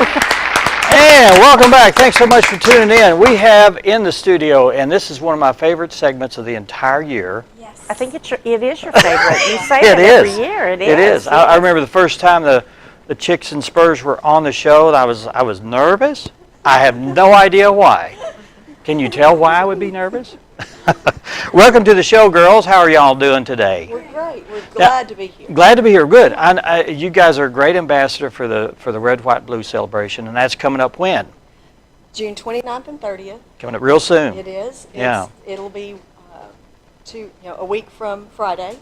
And welcome back. Thanks so much for tuning in. We have in the studio, and this is one of my favorite segments of the entire year. Yes. I think it is your favorite. You say It it is. every year. It is. It is. I remember the first time the Chicks and Spurs were on the show, and I was nervous. I have no idea why. Can you tell why I would be nervous? Welcome to the show, girls. How are y'all doing today? We're great. We're glad to be here. Glad to be here. Good. You guys are a great ambassador for the Red, White, Blue celebration, and that's coming up when? June 29th and 30th. Coming up real soon. It is. Yeah. It'll be a week from Friday.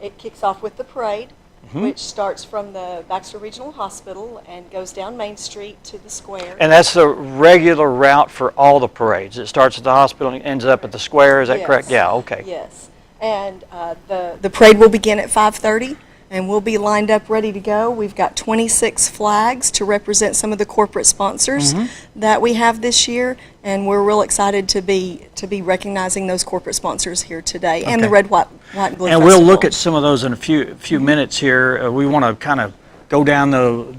It kicks off with the parade, which starts from the Baxter Regional Hospital and goes down Main Street to the square. And that's the regular route for all the parades. It starts at the hospital and ends up at the square. Is that correct? Yeah. Okay. Yes. And the parade will begin at 5:30, and we'll be lined up ready to go. We've got 26 flags to represent some of the corporate sponsors that we have this year, and we're real excited to be recognizing those corporate sponsors here today, and the Red, White, and Blue And Festival. we'll look at some of those in a few minutes here. We want to kind of go down the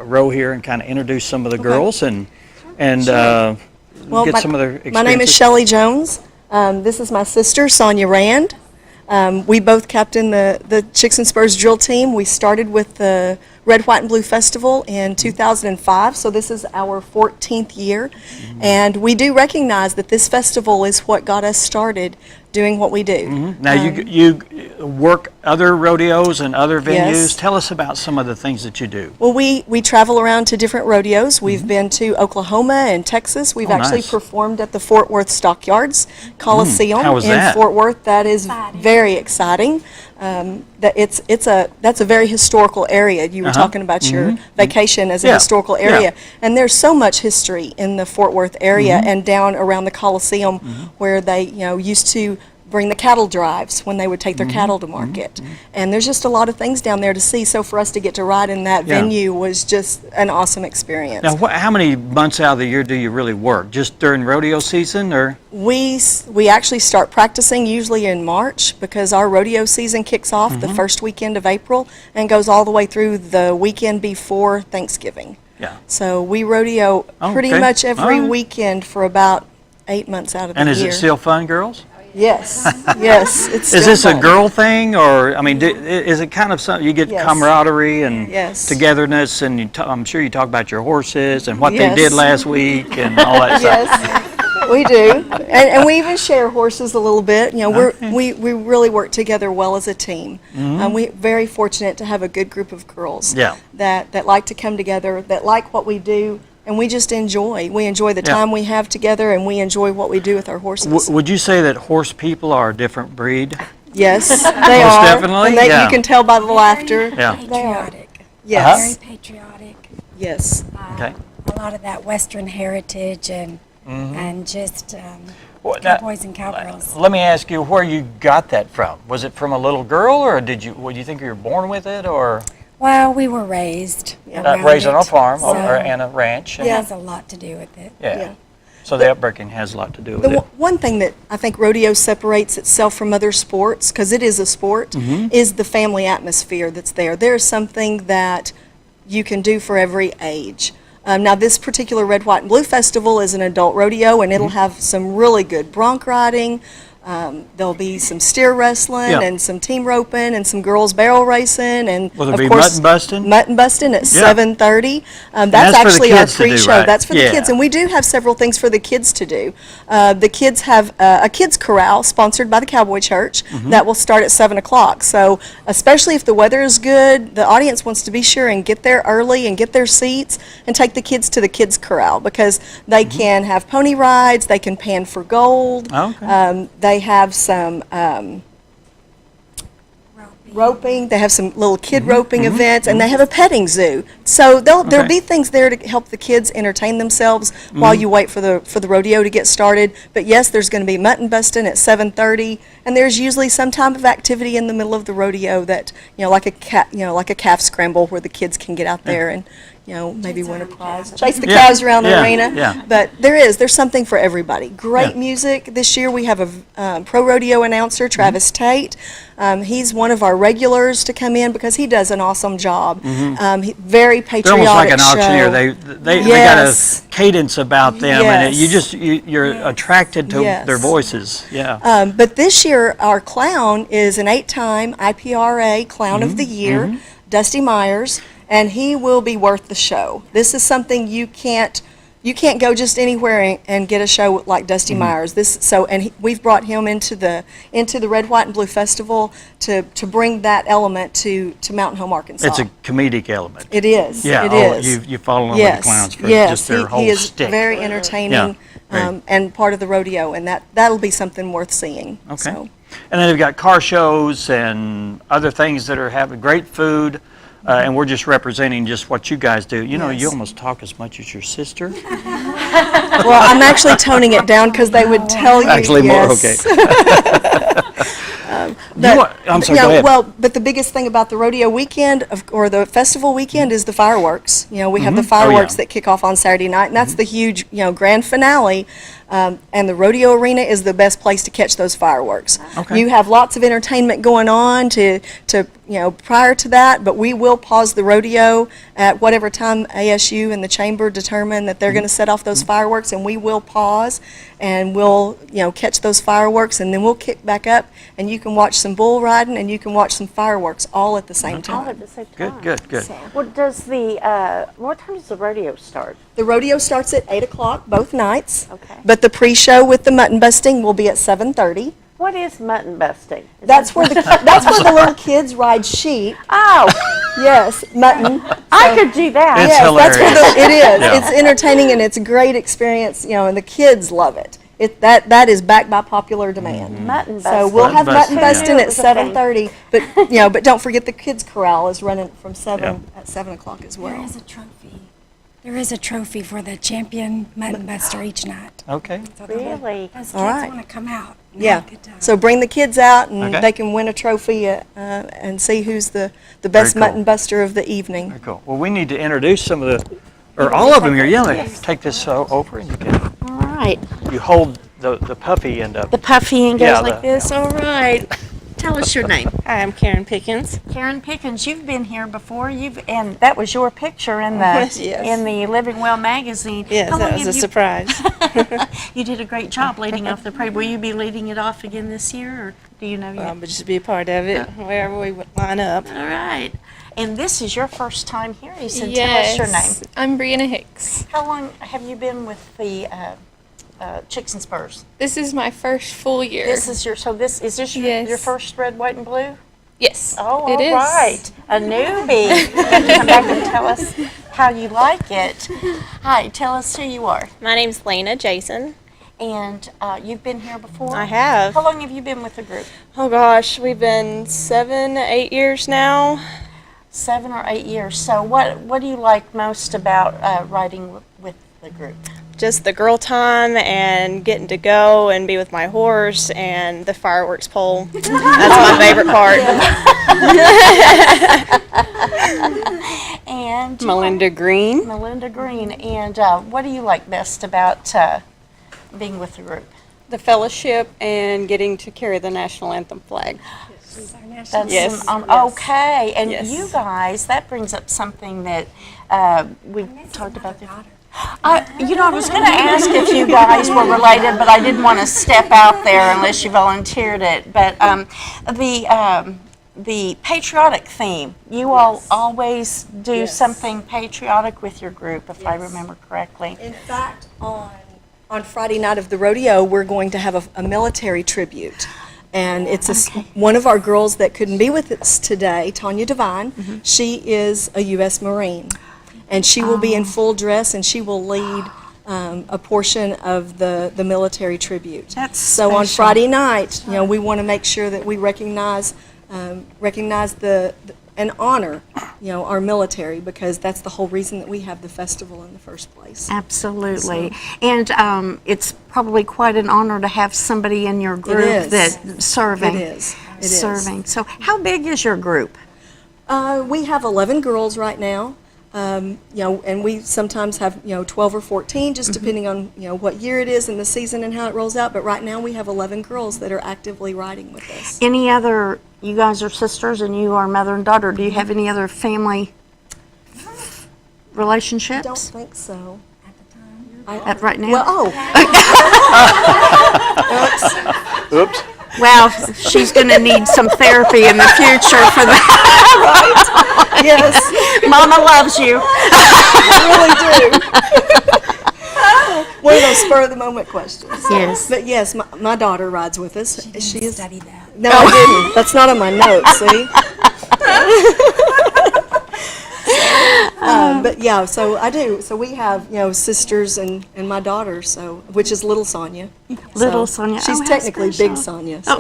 row here and kind of introduce some of the girls and get some of their experiences. My name is Shelley Jones. This is my sister, Sonia Rand. We both captain the Chicks and Spurs drill team. We started with the Red, White, and Blue Festival in 2005, so this is our 14th year. And we do recognize that this festival is what got us started doing what we do. Now, you work other rodeos and other venues. Yes. Tell us about some of the things that you do. Well, we travel around to different rodeos. We've been to Oklahoma and Texas. We've actually nice. performed at the Fort Worth Stockyards Coliseum How was in that? Fort Worth. That is very exciting. That's a very historical area. You were talking about your vacation as a historical area, and there's so much history in the Fort Worth area and down around the Coliseum where they used to bring the cattle drives when they would take their cattle to market. And there's just a lot of things down there to see, so for us to get to ride in that venue was just an awesome experience. Now, how many months out of the year do you really work? Just during rodeo season, or? We actually start practicing usually in March because our rodeo season kicks off the first weekend of April and goes all the way through the weekend before Thanksgiving. Yeah. So we rodeo pretty much every weekend for about 8 months out of the year. And is it still fun, girls? Yes, yes, it's still Is this fun. a girl thing, or I mean, is it kind of something you get Yes. camaraderie and Yes. togetherness, and I'm sure you talk about your horses and what they Yes. did last week and all that stuff. Yes, we do, and we even share horses a little bit. We really work together well as a team. We're very fortunate to have a good group of girls that like to come together, that like what we do, and we just enjoy. We enjoy the time we have together, and we enjoy what we do with our horses. Would you say that horse people are a different breed? Yes, they Most are. definitely, And yeah. you can tell by the laughter. Yeah. Patriotic. Yes. Very patriotic. Yes. Okay. A lot of that Western heritage and just Well, now, cowboys and cowgirls. Let me ask you where you got that from. Was it from a little girl, or do you think you were born with it, or Well, we were raised around raised on a it, farm so and a ranch? it has a lot to do with it. Yeah. So the upbringing has a lot to do with The it. one thing that I think rodeo separates itself from other sports, because it is a sport, is the family atmosphere that's there. There's something that you can do for every age. Now, this particular Red, White, and Blue Festival is an adult rodeo, and it'll have some really good bronc riding. There'll be some steer wrestling and some team roping and some girls barrel racing, and Will there of be course mutton busting? Mutton busting at 7:30. That's that's for the actually our kids to do, pre-show. right? That's for the Yeah. kids, and we do have several things for the kids to do. The kids have a kids corral sponsored by the Cowboy Church that will start at 7 o'clock. So especially if the weather is good, the audience wants to be sure and get there early and get their seats and take the kids to the kids corral, because they can have pony rides, they can pan for gold. Okay. They have some roping. They have some little kid roping events, and they have a petting zoo. So there'll be things there to help the kids entertain themselves while you wait for the rodeo to get started. But yes, there's going to be mutton busting at 7:30, and there's usually some type of activity in the middle of the rodeo that like a calf scramble where the kids can get out there and maybe win a prize, chase the Yeah, cows around the yeah, arena. yeah. But there's something for everybody. Great Yeah. music. This year we have a pro rodeo announcer, Mm-hmm. Travis Tate. He's one of our regulars to come in because he does an awesome job. Very They're patriotic almost like an show. auctioneer. They Yes. got a cadence about them, and Yes. you're attracted to Yes. their voices. Yeah. But this year, our clown is an 8-time IPRA Clown of the Year, Dusty Myers, and he will be worth the show. This is something you can't go just anywhere and get a show like Dusty Myers. We've brought him into the Red, White, and Blue Festival to bring that element to Mountain Home, Arkansas. It's a comedic element. It is. Yeah. It oh, is. you fall in love Yes. with the clowns for yes. just their whole he is stick. very entertaining. Yeah. Right. And part of the rodeo, and that'll be something worth seeing. Okay. So. And then they've got car shows and other things that are having great food. And we're just representing just what you guys do. You know, Yes. you almost talk as much as your sister. Well, I'm actually toning it down because they would tell you. Actually, more, yes. I'm sorry, go ahead. Well, but the biggest thing about the rodeo weekend or the festival weekend is the fireworks. We have the fireworks that kick off on Saturday night, and that's the huge, grand finale. And the rodeo arena is the best place to catch those fireworks. Okay. You have lots of entertainment going on prior to that, but we will pause the rodeo at whatever time ASU and the chamber determine that they're going to set off those fireworks, and we will pause and we'll catch those fireworks, and then we'll kick back up, and you can watch some bull riding and you can watch some fireworks all at the same time. All at the same time. Good. What time does the rodeo start? The rodeo starts at 8 o'clock both nights. Okay. But the pre-show with the mutton busting will be at 7:30. What is mutton busting? That's where the little kids ride sheep. Oh, Yes, mutton. I could do that. It's Yes, that's where hilarious. it is. Yeah. It's entertaining and it's a great experience, and the kids love it. That is backed by popular demand. Mutton busting. So we'll have Mutton mutton busting, busting yeah. at It was a thing. 7:30, but don't forget the kids corral is running from 7 o'clock as There well. is a trophy. There is a trophy for the champion mutton buster each night. Okay. So Really? Those kids All right. want to come out. and Yeah, have a good time. so bring the kids out and Okay. they can win a trophy and see who's the best cool. mutton buster of the evening. Very cool. Well, we need to introduce some of or all of them here. Yeah, take this over and All right. you hold the puffy end up. The puffy and goes Yeah, like this. All right. Tell us your name. Hi, I'm Karen Pickens. Karen Pickens, you've been here before. And that was your picture in the Yes. in the Living Well magazine. Yes, How long that was a have you- surprise. You did a great job leading off the parade. Will you be leading it off again this year, or do you know yet? But just be a part of it wherever we line up. All right. And this is your first time here, you said. Tell us your name. I'm Brianna Hicks. How long have you been with the Chicks and Spurs? This is my first full year. This is your Yes. your first red, white, and blue? yes, Oh, it is. all right. A newbie. Come back and tell us how you like it. Hi, tell us who you are. My name's Lena Jason. And you've been here before? I have. How long have you been with the group? Oh gosh, we've been 7, 8 years now. 7 or 8 years. So what do you like most about riding with the group? Just the girl time and getting to go and be with my horse and the fireworks pole. That's my favorite part. And Melinda Green. Melinda Green. And what do you like best about being with the group? The fellowship and getting to carry the national anthem flag. That's Yes. Okay. And Yes. you guys, that brings up something that we talked about. I was going to ask if you guys were related, but I didn't want to step out there unless you volunteered it. But the patriotic theme, you all always do something patriotic with your group, if I remember correctly. In fact, on Friday night of the rodeo, we're going to have a military tribute. And it's one of our girls that couldn't be with us today, Tanya Devine. She is a U.S. Marine. And she will be in full dress, and she will lead a portion of the military tribute. That's so on special. Friday night, we want to make sure that we recognize and honor, our military, because that's the whole reason that we have the festival in the first place. Absolutely. And it's probably quite an honor to have somebody in your group is. that's serving. It is. It is. Serving. So how big is your group? We have 11 girls right now. And we sometimes have, 12 or 14, just depending on, what year it is and the season and how it rolls out. But right now, we have 11 girls that are actively riding with us. Any other, you guys are sisters and you are mother and daughter, do you have any other family relationships? I don't think so. At right now? Well, Oops. Well, she's going to need some therapy in the future for that. yes, Mama loves you. I really do. One of those spur-of-the-moment questions. Yes. But yes, my daughter rides with us. She is. Study that. No, I didn't. That's not on my notes, see? But yeah, so I do. So we have, sisters and my daughter, so which is little Sonia. Little So Sonia. She's Oh, how technically special. big Sonia. So.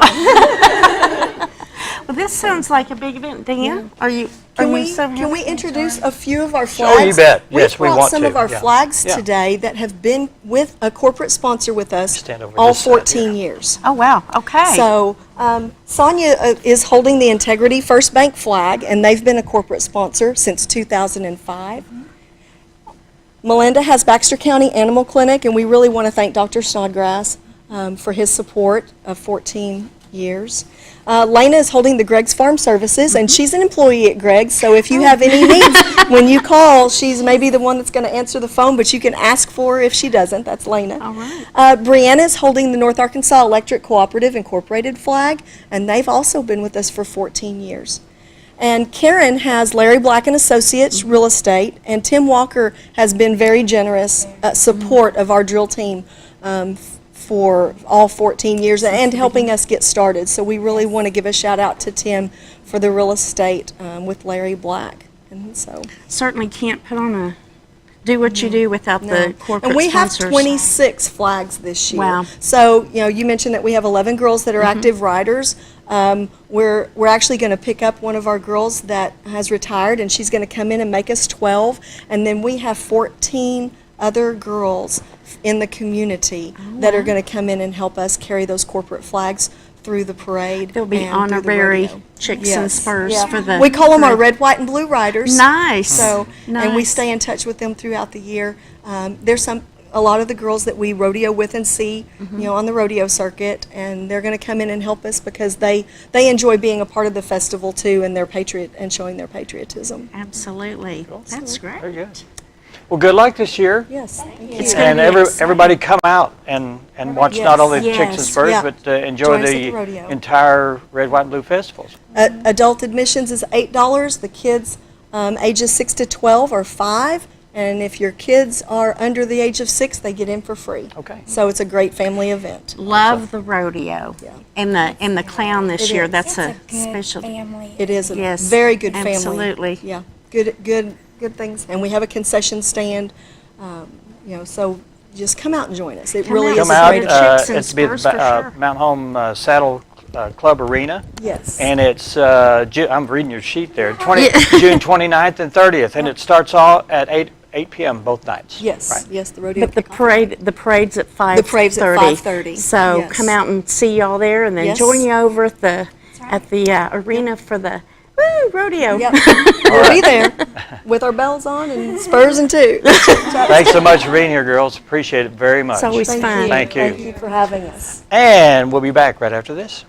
Well, this sounds like a big event. Dan, are you Can so we happy? introduce a few of our Oh, flags? you bet. Yes, we brought want some to. of our Yeah. flags Yeah. today that have been with a corporate sponsor with us Stand over all this side 14 here. years. Oh, wow. Okay. So Sonia is holding the Integrity First Bank flag, and they've been a corporate sponsor since 2005. Melinda has Baxter County Animal Clinic, and we really want to thank Dr. Snodgrass for his support of 14 years. Lena is holding the Greg's Farm Services, and she's an employee at Greg's, so if you have any needs, when you call, she's maybe the one that's going to answer the phone, but you can ask for her if she doesn't. That's Lena. All right. Brianna is holding the North Arkansas Electric Cooperative Incorporated flag, and they've also been with us for 14 years. And Karen has Larry Black and Associates Real Estate, and Tim Walker has been very generous support of our drill team for all 14 years and helping us get started. So we really want to give a shout out to Tim for the real estate with Larry Black. And so Certainly can't put on do what you do without the corporate and we have sponsors. 26 flags this year. Wow. So, you mentioned that we have 11 girls that are active riders. We're actually going to pick up one of our girls that has retired, and she's going to come in and make us 12. And then we have 14 other girls in the community that are going to come in and help us carry those corporate flags through the parade. They'll be and through the honorary rodeo. chicks and spurs for the. We call them our parade. red, white, and blue riders. Nice. So, and we Nice. stay in touch with them throughout the year. There's a lot of the girls that we rodeo with and see, on the rodeo circuit, and they're going to come in and help us because they enjoy being a part of the festival too, and showing their patriotism. Absolutely. That's great. Very good. Well, good luck this year. Yes, thank you. It's gonna And be exciting. everybody come out and watch not Yes. only the Chicks and Yes. Spurs, Yeah. but enjoy Join us at the the rodeo. entire Red, White, and Blue festivals. Adult admissions is $8. The kids ages 6 to 12 are $5. And if your kids are under the age of 6, they get in for free. Okay. So it's a great family event. Love the rodeo. Yeah. And the clown this It year. is. That's It's a a good special. family. It is a Yes, very good family. absolutely. Yeah, good things. And we have a concession stand, so just come out and join us. It Come really out. is Come a out, great Chicks event. and it's be Spurs for sure. Mount Home Saddle Club Arena. Yes. And it's, I'm reading your sheet there, June 29th and 30th, and it starts all at 8 p.m. both nights. Yes, Right. yes, the rodeo. But the kickoff. parade's at 5:30. The parade's at 5:30, So yes. come out and see y'all there, and then Yes. join you over at the arena for the rodeo. Yep, we'll be there with our bells on and spurs and two. Thanks so much for being here, girls. Appreciate it very much. It's always fun. Thank you. Thank you for having us. And we'll be back right after this.